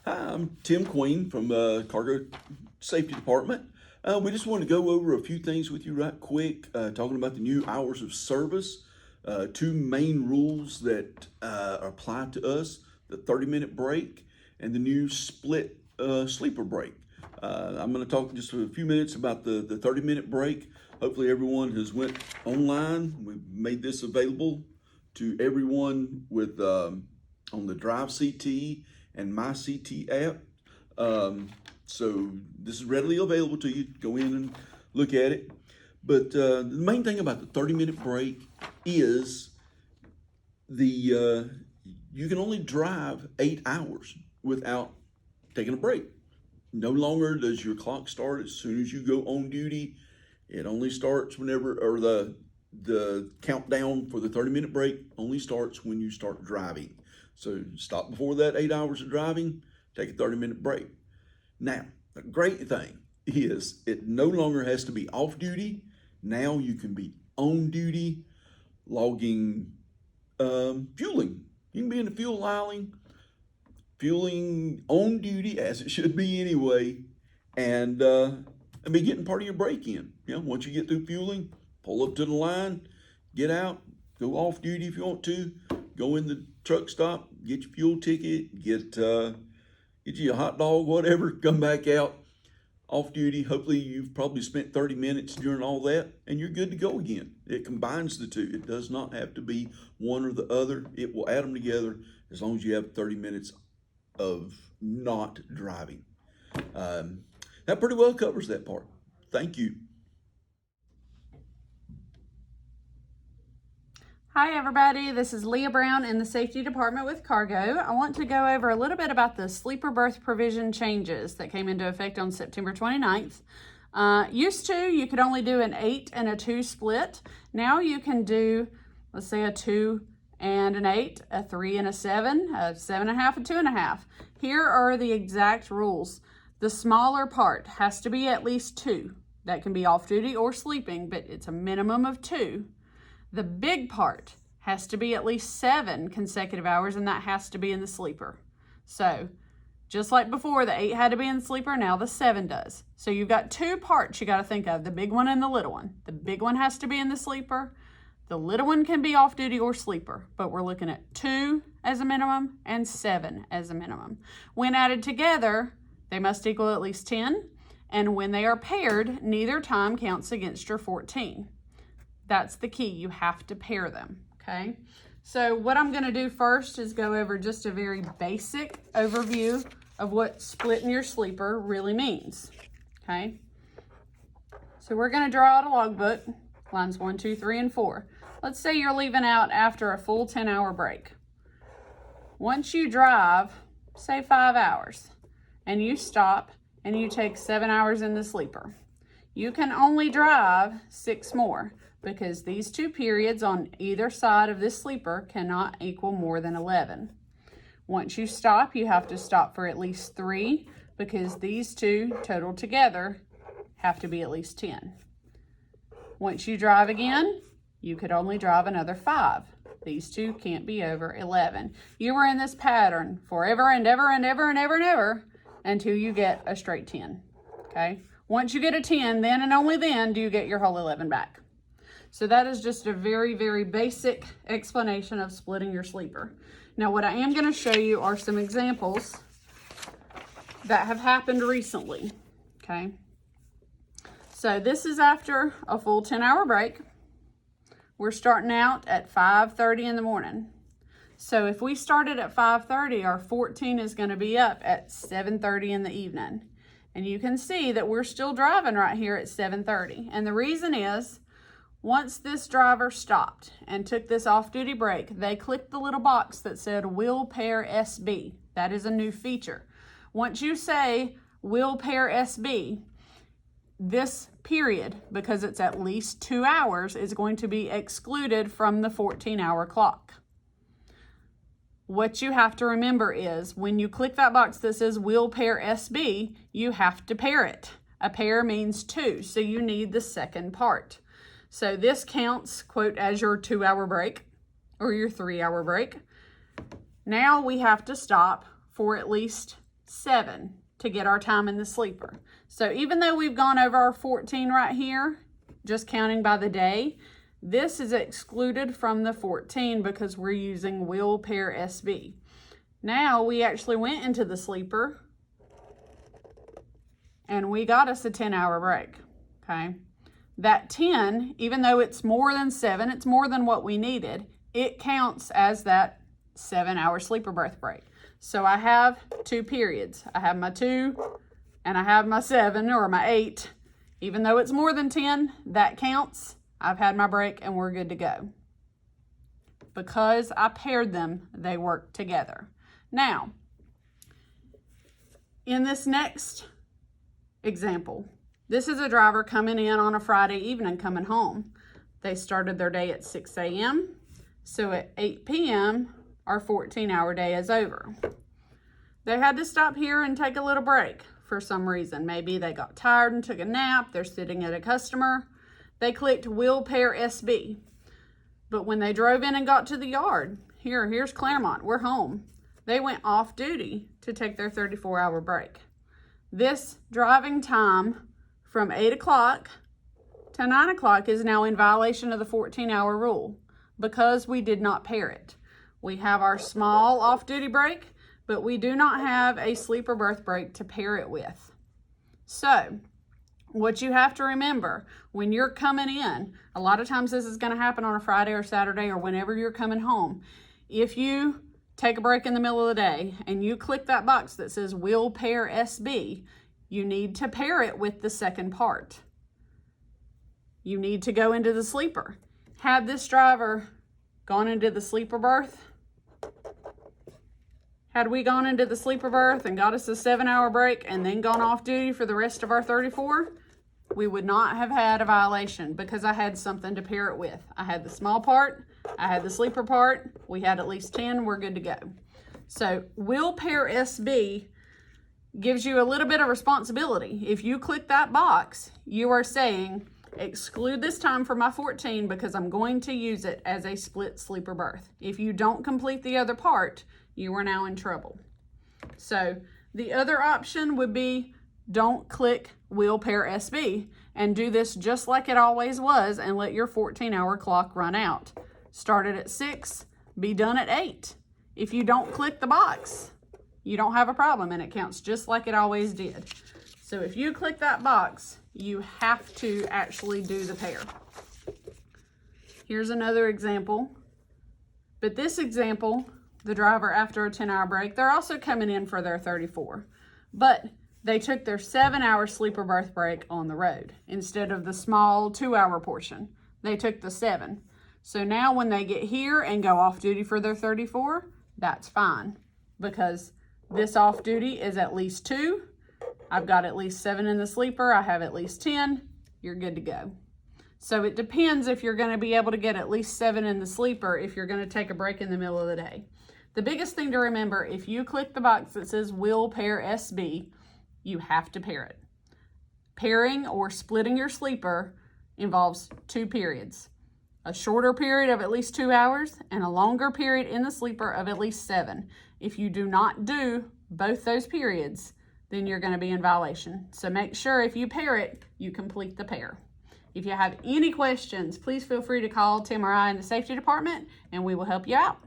Hi, I'm Tim Queen from Cargo Safety Department. We just want to go over a few things with you right quick, talking about the new hours of service. Two main rules that apply to us, the 30-minute break and the new split sleeper break. I'm going to talk just a few minutes about the 30-minute break. Hopefully everyone has went online. We've made this available to everyone with on the Drive CT and My CT app. So this is readily available to you. Go in and look at it. But the main thing about the 30-minute break is you can only drive 8 hours without taking a break. No longer does your clock start as soon as you go on duty. It only starts whenever, or the countdown for the 30-minute break only starts when you start driving. So stop before that 8 hours of driving, take a 30-minute break. Now, the great thing is it no longer has to be off duty. Now you can be on duty, logging fueling. You can be in the fuel aisling, fueling on duty as it should be anyway, and be getting part of your break in. Once you get through fueling, pull up to the line, get out, go off duty if you want to, go in the truck stop, get your fuel ticket, get you a hot dog, whatever, come back out, off duty. Hopefully you've probably spent 30 minutes during all that and you're good to go again. It combines the two. It does not have to be one or the other. It will add them together as long as you have 30 minutes of not driving. That pretty well covers that part. Thank you. Hi everybody, this is Leah Brown in the Safety Department with Cargo. I want to go over a little bit about the sleeper berth provision changes that came into effect on September 29th. Used to, you could only do an 8 and a 2 split. Now you can do, let's say, a 2 and an 8, a 3 and a 7, a 7.5 and 2.5. Here are the exact rules. The smaller part has to be at least 2. That can be off duty or sleeping, but it's a minimum of 2. The big part has to be at least 7 consecutive hours, and that has to be in the sleeper. So just like before, the 8 had to be in the sleeper, now the 7 does. So you've got 2 parts you got to think of, the big one and the little one. The big one has to be in the sleeper. The little one can be off duty or sleeper, but we're looking at 2 as a minimum and 7 as a minimum. When added together, they must equal at least 10, and when they are paired, neither time counts against your 14. That's the key. You have to pair them, okay? So what I'm going to do first is go over just a very basic overview of what splitting your sleeper really means, okay? So we're going to draw out a logbook, lines 1, 2, 3, and 4. Let's say you're leaving out after a full 10-hour break. Once you drive, say 5 hours, and you stop and you take 7 hours in the sleeper, you can only drive 6 more, because these 2 periods on either side of this sleeper cannot equal more than 11. Once you stop, you have to stop for at least 3, because these 2 total together have to be at least 10. Once you drive again, you could only drive another 5. These 2 can't be over 11. You were in this pattern forever and ever and ever and ever and ever until you get a straight 10, okay? Once you get a 10, then and only then do you get your whole 11 back. So that is just a very, very basic explanation of splitting your sleeper. Now, what I am going to show you are some examples that have happened recently, okay? So this is after a full 10-hour break. We're starting out at 5:30 in the morning. So if we started at 5:30, our 14 is going to be up at 7:30 in the evening. And you can see that we're still driving right here at 7:30. And the reason is, once this driver stopped and took this off-duty break, they clicked the little box that said Will Pair SB. That is a new feature. Once you say Will Pair SB, this period, because it's at least 2 hours, is going to be excluded from the 14-hour clock. What you have to remember is when you click that box that says Will Pair SB, you have to pair it. A pair means 2, so you need the second part. So this counts, quote, as your 2-hour break or your 3-hour break. Now we have to stop for at least 7 to get our time in the sleeper. So even though we've gone over our 14 right here, just counting by the day, this is excluded from the 14 because we're using will pair SB. Now we actually went into the sleeper and we got us a 10-hour break, okay? That 10, even though it's more than 7, it's more than what we needed, it counts as that 7-hour sleeper birth break. So I have 2 periods. I have my 2 and I have my 7 or my 8. Even though it's more than 10, that counts. I've had my break and we're good to go. Because I paired them, they work together. Now, in this next example, this is a driver coming in on a Friday evening coming home. They started their day at 6 a.m. So at 8 p.m., our 14-hour day is over. They had to stop here and take a little break for some reason. Maybe they got tired and took a nap. They're sitting at a customer. They clicked will pair SB. But when they drove in and got to the yard, here's Claremont, we're home. They went off duty to take their 34-hour break. This driving time from 8 o'clock to 9 o'clock is now in violation of the 14-hour rule because we did not pair it. We have our small off-duty break, but we do not have a sleeper birth break to pair it with. So, what you have to remember when you're coming in, a lot of times this is going to happen on a Friday or Saturday or whenever you're coming home. If you take a break in the middle of the day and you click that box that says will pair SB, you need to pair it with the second part. You need to go into the sleeper. Had this driver gone into the sleeper berth, had we gone into the sleeper berth and got us a 7-hour break and then gone off duty for the rest of our 34, we would not have had a violation because I had something to pair it with. I had the small part, I had the sleeper part, we had at least 10, we're good to go. So will pair SB gives you a little bit of responsibility. If you click that box, you are saying, exclude this time for my 14 because I'm going to use it as a split sleeper berth. If you don't complete the other part, you are now in trouble. So the other option would be don't click will pair SB and do this just like it always was and let your 14-hour clock run out. Start it at 6, be done at 8. If you don't click the box, you don't have a problem and it counts just like it always did. So if you click that box, you have to actually do the pair. Here's another example. But this example, the driver after a 10-hour break, they're also coming in for their 34. But they took their 7-hour sleeper berth break on the road instead of the small 2-hour portion. They took the 7. So now when they get here and go off duty for their 34, that's fine because this off duty is at least 2. I've got at least 7 in the sleeper. I have at least 10. You're good to go. So it depends if you're going to be able to get at least 7 in the sleeper if you're going to take a break in the middle of the day. The biggest thing to remember, if you click the box that says will pair SB, you have to pair it. Pairing or splitting your sleeper involves 2 periods. A shorter period of at least 2 hours and a longer period in the sleeper of at least 7. If you do not do both those periods, then you're going to be in violation. So make sure if you pair it, you complete the pair. If you have any questions, please feel free to call Tim or I in the safety department and we will help you out.